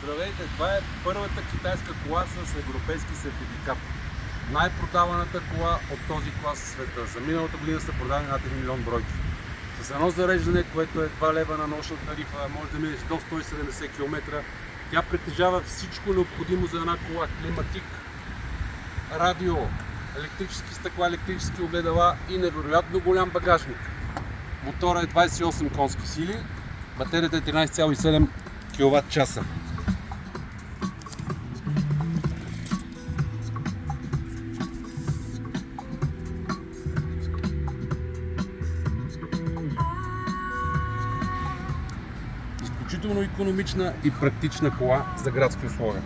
Здравейте, това е първата китайска кола с европейски сертификат. Най-продаваната кола от този клас в света. За миналата година са продадени над 1 милион бройки. С едно зареждане, което е 2 лева на нощна тарифа, може да минеш до 170 км. Тя притежава всичко необходимо за една кола. Климатик, радио, електрически стъкла, електрически огледала и невероятно голям багажник. Мотора е 28 конски сили, батерията е 13,7 кВт-часа. Изключително икономична и практична кола за градски условия.